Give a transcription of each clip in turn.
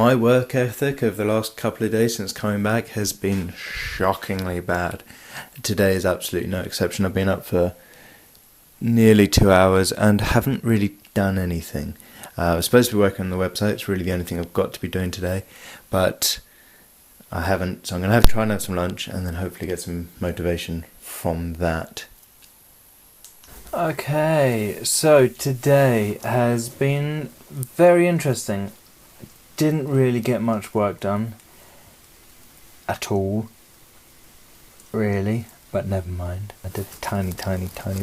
My work ethic over the last couple of days since coming back has been shockingly bad. Today is absolutely no exception. I've been up for nearly 2 hours and haven't really done anything. I was supposed to be working on the website. It's really the only thing I've got to be doing today, but I haven't, so I'm going to try and have some lunch and then hopefully get some motivation from that. Okay, so today has been very interesting. Didn't really get much work done at all, really, but never mind. I did a tiny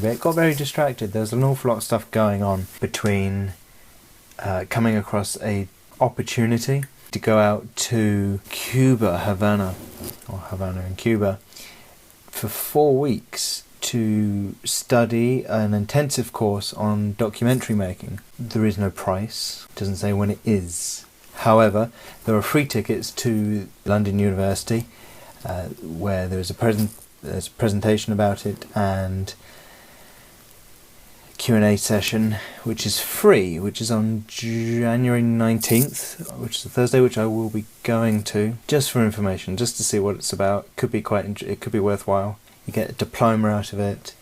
bit. Got very distracted. There's an awful lot of stuff going on between coming across a opportunity to go out to Cuba, Havana in Cuba, for 4 weeks to study an intensive course on documentary making. There is no price. It doesn't say when it is. However, there are free tickets to London University, where there's a presentation about it and Q&A session, which is free, which is on January 19th, which is a Thursday, which I will be going to, just for information, just to see what it's about. It could be worthwhile. You get a diploma out of it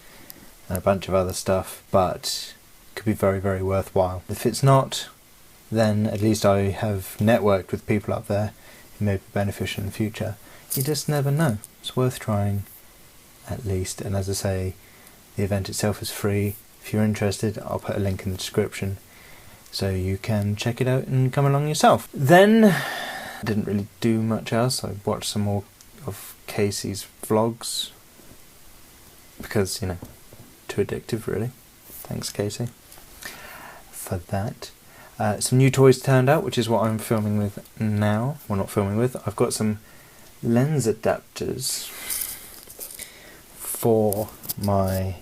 and a bunch of other stuff, but it could be very, very worthwhile. If it's not, then at least I have networked with people up there who may be beneficial in the future. You just never know. It's worth trying, at least. And as I say, the event itself is free. If you're interested, I'll put a link in the description so you can check it out and come along yourself. Then, I didn't really do much else. I watched some more of Casey's vlogs because, too addictive, really. Thanks, Casey, for that. Some new toys turned out, which is what I'm filming with now. Well, not filming with. I've got some lens adapters for my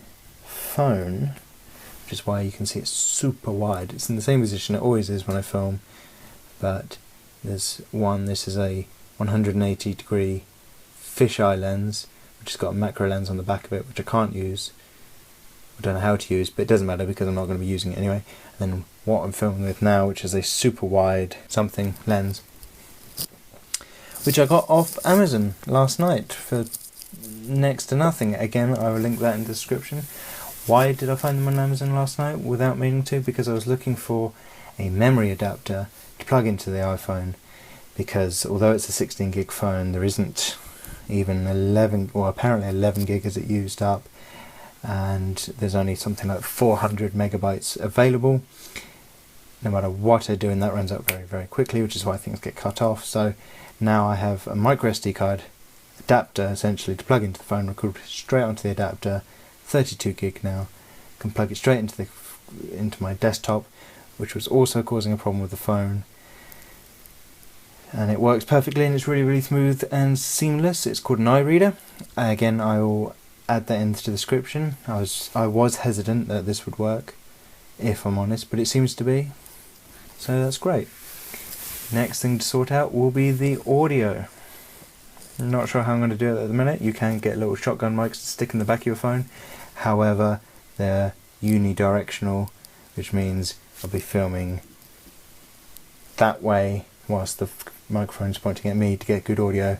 phone, which is why you can see it's super wide. It's in the same position it always is when I film, but there's one. This is a 180 degree fisheye lens, which has got a macro lens on the back of it, which I can't use. I don't know how to use, but it doesn't matter because I'm not going to be using it anyway. And then what I'm filming with now, which is a super wide something lens, which I got off Amazon last night for next to nothing. Again, I will link that in the description. Why did I find them on Amazon last night without meaning to? Because I was looking for a memory adapter to plug into the iPhone, because although it's a 16 gig phone, there isn't even 11, or apparently 11 gig is it used up, and there's only something like 400 megabytes available. No matter what I do, and that runs out very, very quickly, which is why things get cut off. So now I have a micro SD card adapter essentially to plug into the phone, record straight onto the adapter, 32 gig now, can plug it straight into my desktop, which was also causing a problem with the phone. And it works perfectly, and it's really, really smooth and seamless. It's called an iReader. Again, I will add that into the description. I was hesitant that this would work, if I'm honest, but it seems to be. So that's great. Next thing to sort out will be the audio. I'm not sure how I'm going to do it at the minute. You can get little shotgun mics to stick in the back of your phone. However, they're unidirectional, which means I'll be filming that way whilst the microphone's pointing at me to get good audio.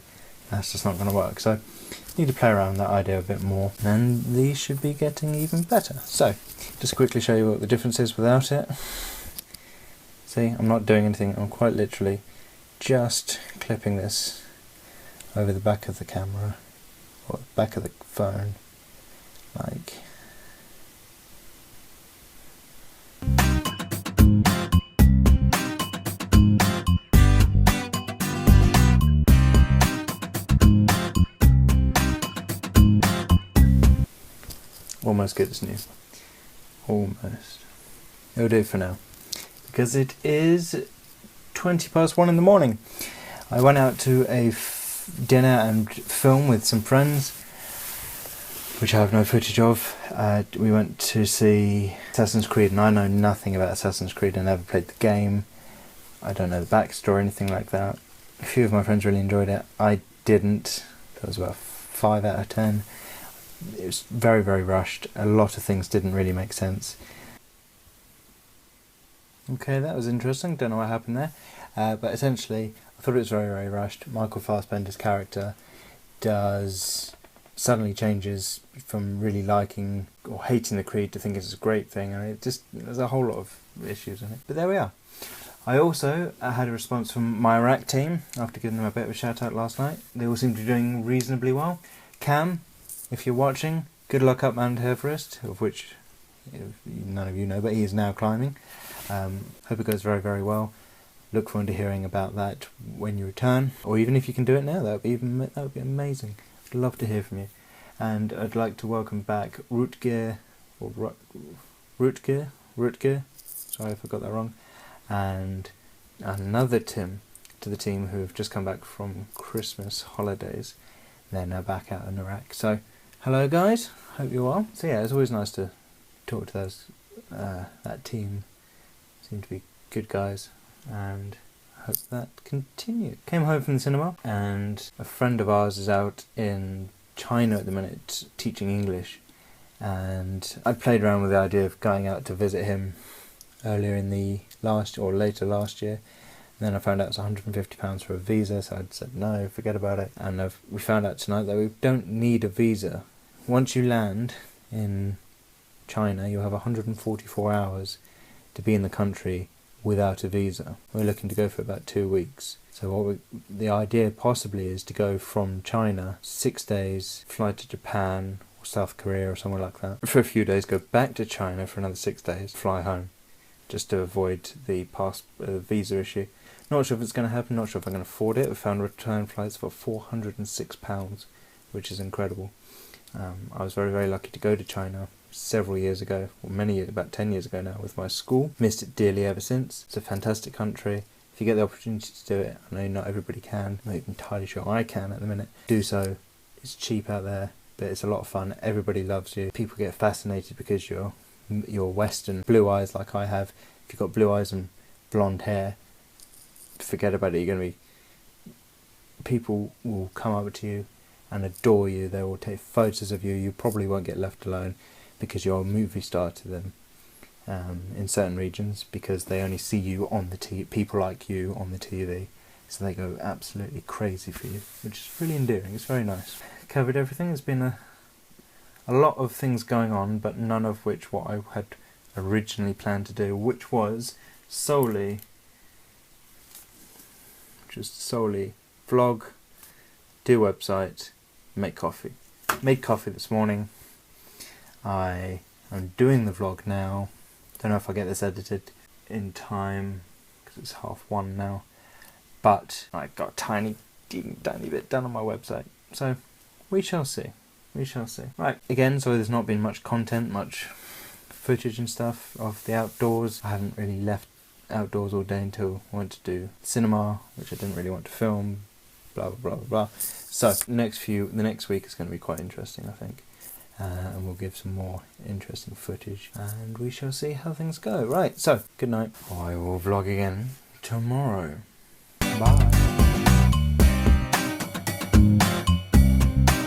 That's just not going to work. So need to play around with that idea a bit more, and these should be getting even better. So just quickly show you what the difference is without it. See, I'm not doing anything. I'm quite literally just clipping this over the back of the camera, or back of the phone, like. Almost good as new. Almost. It'll do for now, because it is 1:20 in the morning. I went out to a dinner and film with some friends, which I have no footage of. We went to see Assassin's Creed, and I know nothing about Assassin's Creed. I never played the game. I don't know the backstory or anything like that. A few of my friends really enjoyed it. I didn't. That was about 5 out of 10. It was very, very rushed. A lot of things didn't really make sense. Okay, that was interesting. Don't know what happened there. But essentially, I thought it was very, very rushed. Michael Fassbender's character suddenly changes from really liking or hating the Creed to think it's a great thing, and there's a whole lot of issues in it. But there we are. I also had a response from my Iraq team after giving them a bit of a shout out last night. They all seem to be doing reasonably well. Cam, if you're watching, good luck up Mount Everest, of which none of you know, but he is now climbing. Hope it goes very, very well. Look forward to hearing about that when you return, or even if you can do it now. That would be amazing. I'd love to hear from you. And I'd like to welcome back Rutger. Sorry if I got that wrong. And another Tim to the team who have just come back from Christmas holidays. They're now back out in Iraq. So, hello guys. Hope you're well. So yeah, it's always nice to talk to that team. Seem to be good guys, and hope that continues. Came home from the cinema, and a friend of ours is out in China at the minute teaching English, and I played around with the idea of going out to visit him later last year. And then I found out it's £150 for a visa, so I said no, forget about it. And we found out tonight that we don't need a visa. Once you land in China, you have 144 hours to be in the country without a visa. We're looking to go for about 2 weeks. So the idea possibly is to go from China 6 days, fly to Japan or South Korea or somewhere like that for a few days, go back to China for another 6 days, fly home, just to avoid the visa issue. Not sure if it's going to happen, not sure if I can afford it. We found return flights for £406, which is incredible. I was very, very lucky to go to China several years ago, or about 10 years ago now, with my school. Missed it dearly ever since. It's a fantastic country. If you get the opportunity to do it, I know not everybody can, I'm not entirely sure I can at the minute, do so. It's cheap out there, but it's a lot of fun. Everybody loves you. People get fascinated because you're Western, blue eyes like I have. If you've got blue eyes and blonde hair, forget about it. People will come up to you and adore you. They will take photos of you. You probably won't get left alone because you're a movie star to them in certain regions, because they only see you on the TV, people like you on the TV, so they go absolutely crazy for you, which is really endearing. It's very nice. Covered everything. There's been a lot of things going on, but none of which what I had originally planned to do, which was solely vlog, do website, make coffee. Made coffee this morning. I am doing the vlog now. Don't know if I get this edited in time because it's 1:30 now, but I got a tiny bit done on my website, so we shall see. Right, again, so there's not been much content, much footage and stuff of the outdoors. I haven't really left outdoors all day until I went to do cinema, which I didn't really want to film, blah blah blah blah blah. So the next week is going to be quite interesting, I think, and we'll give some more interesting footage, and we shall see how things go. Right, so good night. I will vlog again tomorrow. Bye.